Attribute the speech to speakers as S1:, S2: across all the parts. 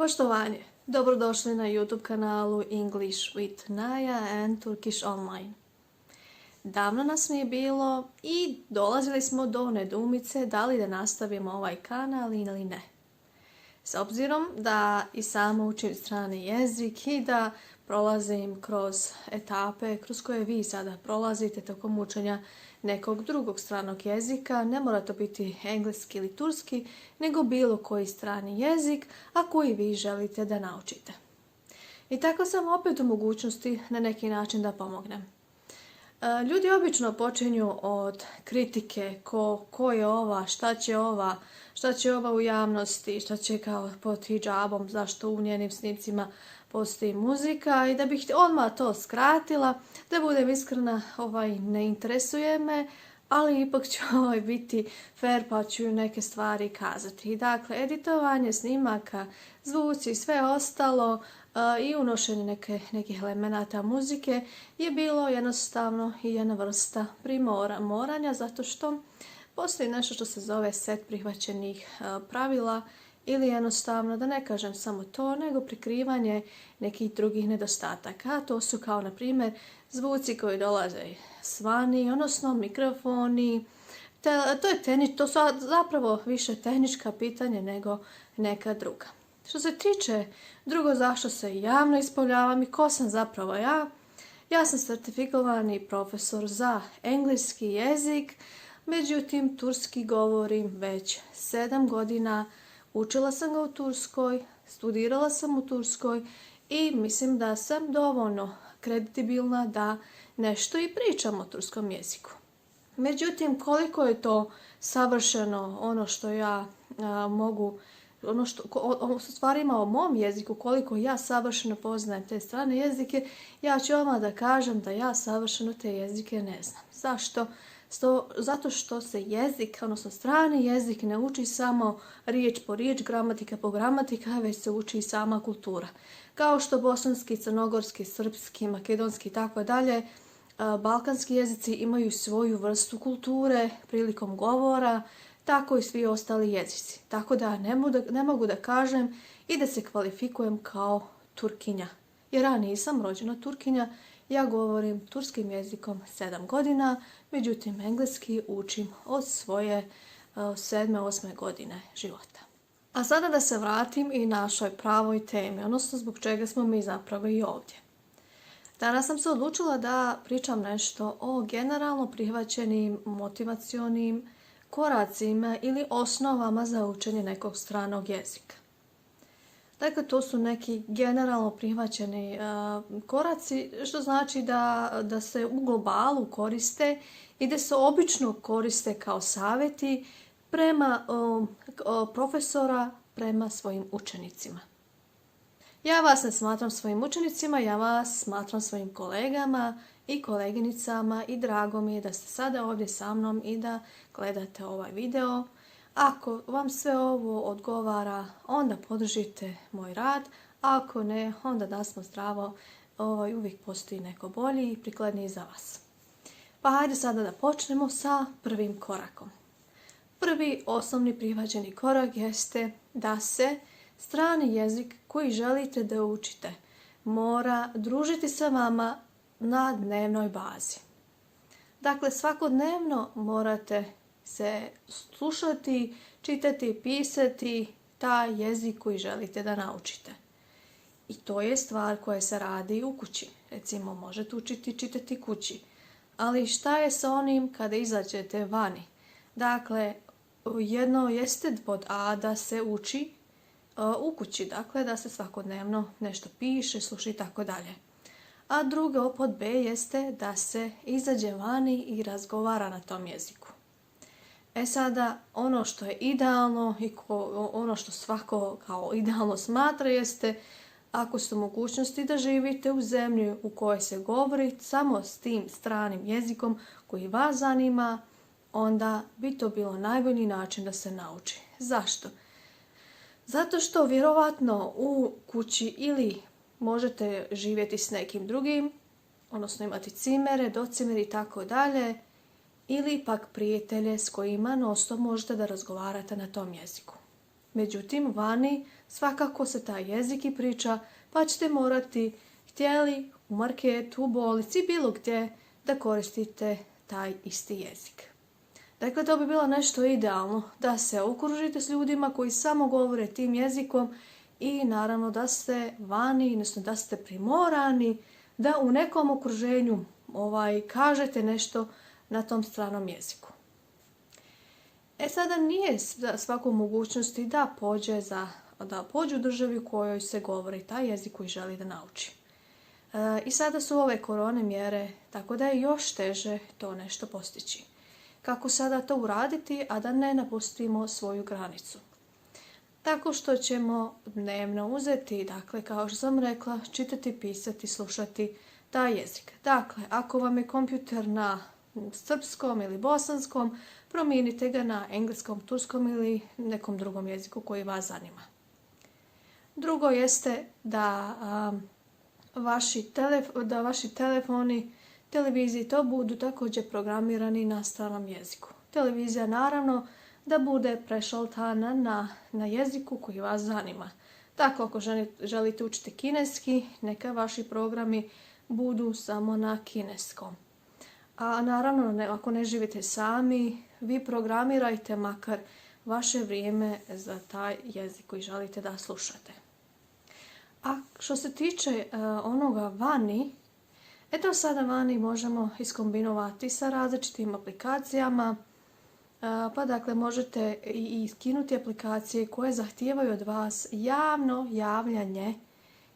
S1: Poštovanje, dobrodošli na YouTube kanalu English with Naya and Turkish Online. Davno nas nije bilo i dolazili smo do nedoumice da li da nastavimo ovaj kanal ili ne. S obzirom da i sama učim strani jezik i da prolazim kroz etape kroz koje vi sada prolazite tokom učenja nekog drugog stranog jezika, ne mora to biti engleski ili turski, nego bilo koji strani jezik, a koji vi želite da naučite. I tako sam opet u mogućnosti na neki način da pomognem. Ljudi obično počinju od kritike, ko je ova, šta će ova u javnosti, šta će kao pod hidžabom, zašto u njenim snimcima postoji muzika, i da bih odmah to skratila, da budem iskrena, ne interesuje me, ali ipak ću biti fair pa ću neke stvari kazati. Dakle, editovanje snimaka, zvuci i sve ostalo i unošenje nekih elemenata muzike je bilo jednostavno i jedna vrsta moranja, zato što postoji nešto što se zove set prihvaćenih pravila ili jednostavno, da ne kažem samo to, nego prikrivanje nekih drugih nedostataka. A to su kao, na primjer, zvuci koji dolaze s vani, odnosno mikrofoni. To su zapravo više tehnička pitanja nego neka druga. Što se tiče drugo zašto se javno ispoljavam i ko sam zapravo ja, ja sam certifikovani profesor za engleski jezik, međutim turski govorim već 7 godina, učila sam ga u Turskoj, studirala sam u Turskoj i mislim da sam dovoljno kredibilna da nešto i pričam o turskom jeziku. Međutim, koliko je to savršeno ono što ja mogu, o stvarima o mom jeziku, koliko ja savršeno poznajem te strane jezike, ja ću odmah da kažem da ja savršeno te jezike ne znam. Zašto? Zato što se jezik, odnosno strani jezik, ne uči samo riječ po riječ, gramatika po gramatika, već se uči i sama kultura. Kao što bosanski, crnogorski, srpski, makedonski i tako dalje, balkanski jezici imaju svoju vrstu kulture prilikom govora, tako i svi ostali jezici. Tako da ne mogu da kažem i da se kvalifikujem kao Turkinja. Jer ja nisam rođena Turkinja, ja govorim turskim jezikom 7 godina, međutim engleski učim od svoje 7-8 godine života. A sada da se vratim i našoj pravoj temi, odnosno zbog čega smo mi zapravo i ovdje. Danas sam se odlučila da pričam nešto o generalno prihvaćenim motivacionim koracima ili osnovama za učenje nekog stranog jezika. Dakle, to su neki generalno prihvaćeni koraci, što znači da se u globalu koriste i da se obično koriste kao savjeti prema profesora prema svojim učenicima. Ja vas ne smatram svojim učenicima, ja vas smatram svojim kolegama i koleginicama i drago mi je da ste sada ovdje sa mnom i da gledate ovaj video. Ako vam sve ovo odgovara, onda podržite moj rad, a ako ne, onda da smo zdravo, uvijek postoji neko bolji i prikladniji za vas. Pa hajde sada da počnemo sa prvim korakom. Prvi osnovni prihvaćeni korak jeste da se strani jezik koji želite da učite mora družiti sa vama na dnevnoj bazi. Dakle, svakodnevno morate se slušati, čitati, pisati taj jezik koji želite da naučite. I to je stvar koja se radi u kući. Recimo, možete učiti čitati kući. Ali šta je sa onim kada izađete vani? Dakle, jedno jeste pod A da se uči u kući, dakle da se svakodnevno nešto piše, sluša i tako dalje. A drugo pod B jeste da se izađe vani i razgovara na tom jeziku. E sada, ono što je idealno i ono što svako kao idealno smatra jeste ako ste u mogućnosti da živite u zemlji u kojoj se govori samo s tim stranim jezikom koji vas zanima, onda bi to bilo najbolji način da se nauči. Zašto? Zato što vjerovatno u kući ili možete živjeti s nekim drugim, odnosno imati cimere, docimere i tako dalje, ili pak prijatelje s kojima non stop možete da razgovarate na tom jeziku. Međutim, vani svakako se taj jezik i priča, pa ćete morati, htjeli u marketu, u bolnici, bilo gdje, da koristite taj isti jezik. Dakle, to bi bilo nešto idealno, da se okružite s ljudima koji samo govore tim jezikom i naravno da ste vani, odnosno da ste primorani da u nekom okruženju kažete nešto na tom stranom jeziku. Sada nije svako mogućnosti da pođe u državi u kojoj se govori taj jezik koji želi da nauči. I sada su ove korone mjere, tako da je još teže to nešto postići. Kako sada to uraditi, a da ne napustimo svoju granicu? Tako što ćemo dnevno uzeti, dakle, kao što sam rekla, čitati, pisati, slušati taj jezik. Dakle, ako vam je kompjuter na srpskom ili bosanskom, promijenite ga na engleskom, turskom ili nekom drugom jeziku koji vas zanima. Drugo jeste da vaši telefoni, televiziji to budu također programirani na stranom jeziku. Televizija naravno da bude prešaltana na jeziku koji vas zanima. Tako ako želite učiti kineski, neka vaši programi budu samo na kineskom. A naravno, ako ne živite sami, vi programirajte makar vaše vrijeme za taj jezik koji želite da slušate. A što se tiče onoga vani, eto sada vani možemo iskombinovati sa različitim aplikacijama, pa dakle možete i skinuti aplikacije koje zahtijevaju od vas javno javljanje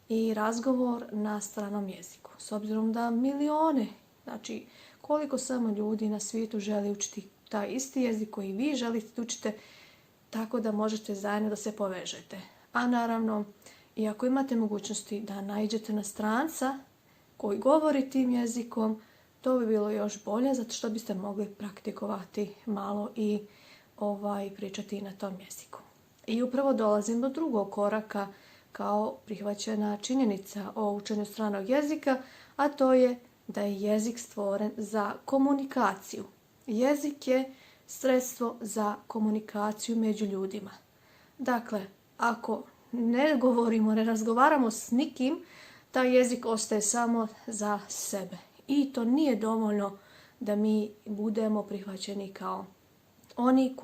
S1: i razgovor na stranom jeziku. S obzirom da milione, znači koliko samo ljudi na svijetu želi učiti taj isti jezik koji vi želite da učite, tako da možete zajedno da se povežete. A naravno, i ako imate mogućnosti da naiđete na stranca koji govori tim jezikom, to bi bilo još bolje, zato što biste mogli praktikovati malo i pričati na tom jeziku. I upravo dolazim do drugog koraka kao prihvaćena činjenica o učenju stranog jezika, a to je da je jezik stvoren za komunikaciju. Jezik je sredstvo za komunikaciju među ljudima. Dakle, ako ne govorimo, ne razgovaramo s nikim, taj jezik ostaje samo za sebe. I to nije dovoljno da mi budemo prihvaćeni kao oni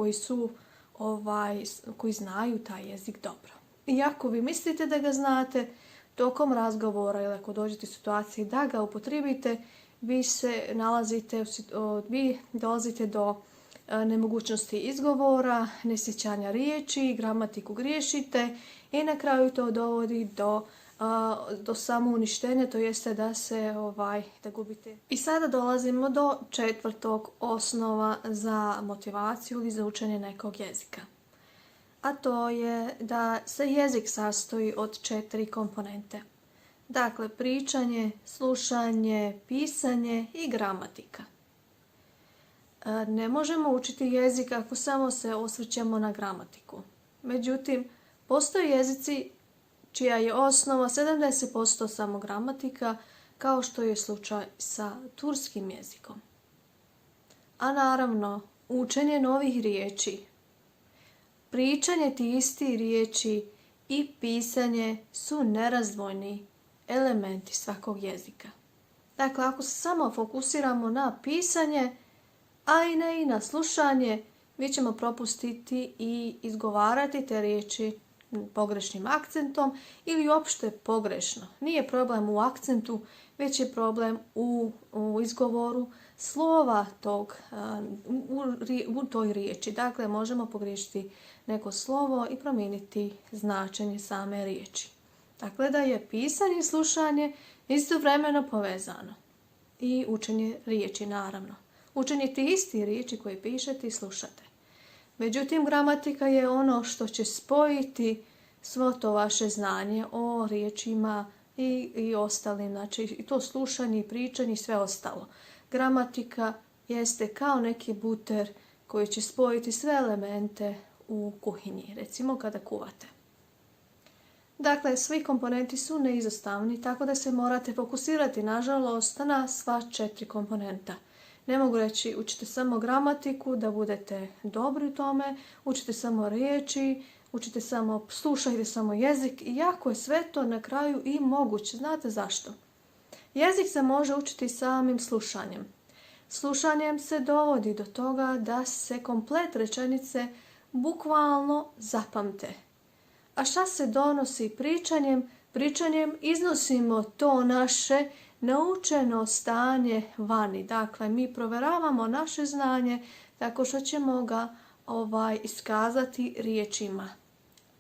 S1: koji znaju taj jezik dobro. I ako vi mislite da ga znate, tokom razgovora ili ako dođete u situaciji da ga upotrijebite, vi dolazite do nemogućnosti izgovora, nesjećanja riječi, gramatiku griješite i na kraju to dovodi do samouništenja, to jeste da gubite. I sada dolazimo do četvrtog osnova za motivaciju ili za učenje nekog jezika. A to je da se jezik sastoji od 4 komponente. Dakle, pričanje, slušanje, pisanje i gramatika. Ne možemo učiti jezik ako samo se osvrćemo na gramatiku. Međutim, postoje jezici čija je osnova 70% samo gramatika, kao što je slučaj sa turskim jezikom. A naravno, učenje novih riječi, pričanje tih istih riječi i pisanje su nerazdvojni elementi svakog jezika. Dakle, ako se samo fokusiramo na pisanje, a i ne i na slušanje, mi ćemo propustiti i izgovarati te riječi pogrešnim akcentom ili uopšte pogrešno. Nije problem u akcentu, već je problem u izgovoru slova u toj riječi. Dakle, možemo pogriješiti neko slovo i promijeniti značenje same riječi. Dakle, da je pisanje i slušanje istovremeno povezano. I učenje riječi, naravno. Učenje tih istih riječi koje pišete i slušate. Međutim, gramatika je ono što će spojiti svo to vaše znanje o riječima i ostalim, znači i to slušanje i pričanje i sve ostalo. Gramatika jeste kao neki buter koji će spojiti sve elemente u kuhinji, recimo kada kuvate. Dakle, svi komponenti su neizostavni, tako da se morate fokusirati, nažalost, na sva 4 komponenta. Ne mogu reći učite samo gramatiku da budete dobri u tome, učite samo riječi, učite samo, slušajte samo jezik, iako je sve to na kraju i moguće. Znate zašto? Jezik se može učiti samim slušanjem. Slušanjem se dovodi do toga da se komplet rečenice bukvalno zapamte. A šta se donosi pričanjem? Pričanjem iznosimo to naše naučeno stanje vani. Dakle, mi provjeravamo naše znanje tako što ćemo ga iskazati riječima.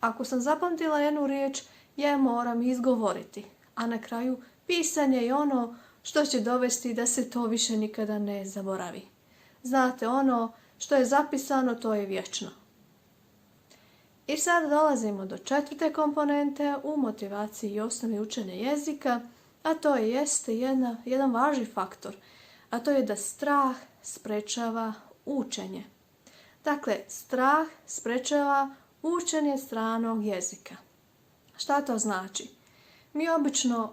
S1: Ako sam zapamtila jednu riječ, ja je moram izgovoriti. A na kraju pisanje je ono što će dovesti da se to više nikada ne zaboravi. Znate, ono što je zapisano, to je vječno. I sad dolazimo do 4. komponente u motivaciji i osnovi učenja jezika, a to jeste jedan važni faktor, a to je da strah sprečava učenje. Dakle, strah sprečava učenje stranog jezika. Šta to znači? Mi obično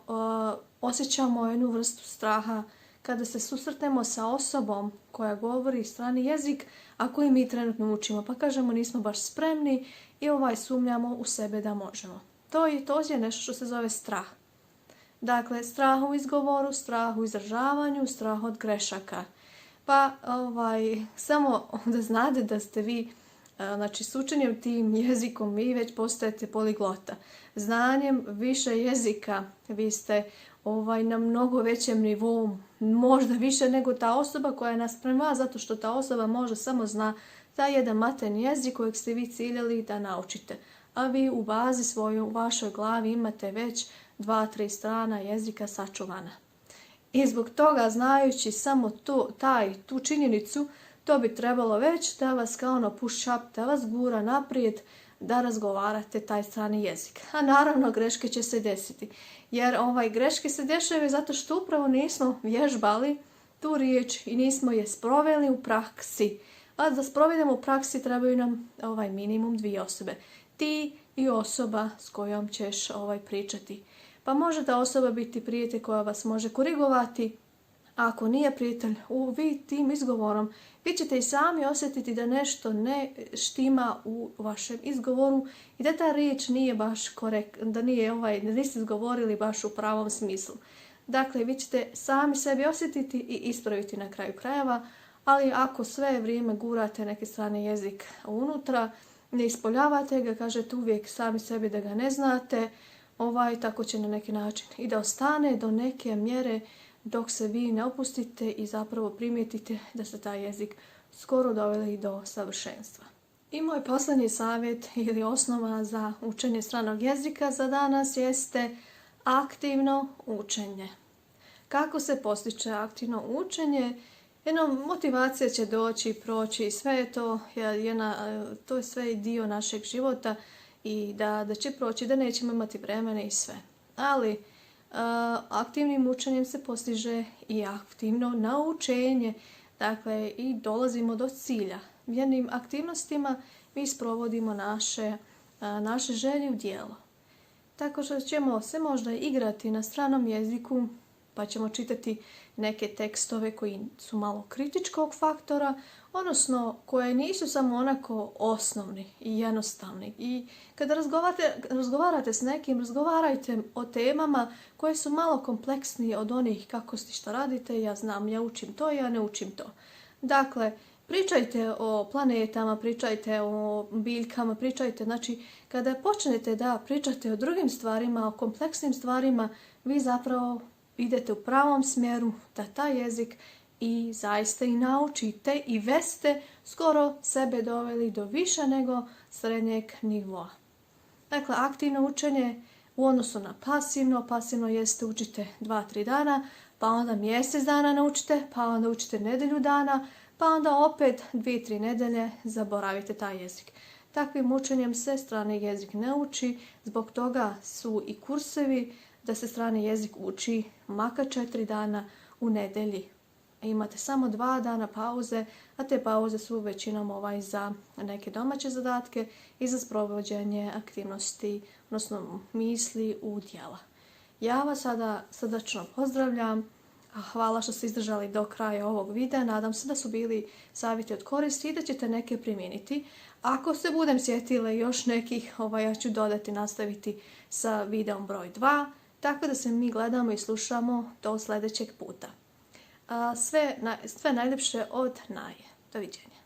S1: osjećamo jednu vrstu straha kada se susretnemo sa osobom koja govori strani jezik, a koji mi trenutno učimo, pa kažemo nismo baš spremni i sumnjamo u sebe da možemo. To je nešto što se zove strah. Dakle, strah u izgovoru, strah u izražavanju, strah od grešaka. Pa samo da znate da ste vi, s učenjem tim jezikom vi već postajete poliglota. Znanjem više jezika vi ste na mnogo većem nivou, možda više nego ta osoba koja je naspram vas, zato što ta osoba možda samo zna taj jedan materni jezik kojeg ste vi ciljali da naučite. A vi u bazi svojoj, u vašoj glavi imate već 2-3 strana jezika sačuvana. I zbog toga, znajući samo tu činjenicu, to bi trebalo već da vas kao push up, da vas gura naprijed, da razgovarate taj strani jezik. A naravno greške će se desiti. Jer greške se dešavaju zato što upravo nismo vježbali tu riječ i nismo je sproveli u praksi. A da sprovedemo u praksi trebaju nam minimum 2 osobe. Ti i osoba s kojom ćeš pričati. Pa može ta osoba biti prijatelj koja vas može korigovati. A ako nije prijatelj, vi tim izgovorom, vi ćete i sami osjetiti da nešto ne štima u vašem izgovoru i da ta riječ nije baš korektna, da niste izgovorili baš u pravom smislu. Dakle, vi ćete sami sebi osjetiti i ispraviti na kraju krajeva, ali ako sve vrijeme gurate neki strani jezik unutra, ne ispoljavate ga, kažete uvijek sami sebi da ga ne znate, tako će na neki način i da ostane do neke mjere dok se vi ne opustite i zapravo primijetite da ste taj jezik skoro doveli do savršenstva. I moj posljednji savjet ili osnova za učenje stranog jezika za danas jeste aktivno učenje. Kako se postiče aktivno učenje? Motivacija će doći, proći, sve je to, to je sve dio našeg života i da će proći, da nećemo imati vremena i sve. Ali aktivnim učenjem se postiže i aktivno naučenje, dakle i dolazimo do cilja. Jednim aktivnostima mi sprovodimo naše želje u djelo. Tako što ćemo se možda igrati na stranom jeziku, pa ćemo čitati neke tekstove koji su malo kritičkog faktora, odnosno koje nisu samo onako osnovni i jednostavni. I kada razgovarate s nekim, razgovarajte o temama koje su malo kompleksnije od onih kako ste šta radite, ja znam, ja učim to, ja ne učim to. Dakle, pričajte o planetama, pričajte o biljkama, pričajte, kada počnete da pričate o drugim stvarima, o kompleksnim stvarima, vi zapravo idete u pravom smjeru da taj jezik i zaista i naučite i već ste skoro sebe doveli do više nego srednjeg nivoa. Dakle, aktivno učenje u odnosu na pasivno jeste učite 2-3 dana, pa onda mjesec dana naučite, pa onda učite nedjelju dana, pa onda opet 2-3 nedelje zaboravite taj jezik. Takvim učenjem se strani jezik ne uči, zbog toga su i kursevi da se strani jezik uči makar 4 dana u nedelji. Imate samo 2 dana pauze, a te pauze su većinom za neke domaće zadatke i za sprovođenje aktivnosti, odnosno misli u djela. Ja vas sada srdačno pozdravljam. Hvala što ste izdržali do kraja ovog videa. Nadam se da su bili savjeti od koristi i da ćete neke primijeniti. Ako se budem sjetila još nekih, ja ću dodati, nastaviti sa videom broj 2, tako da se mi gledamo i slušamo do sljedećeg puta. Sve najljepše od Naje. Doviđenja.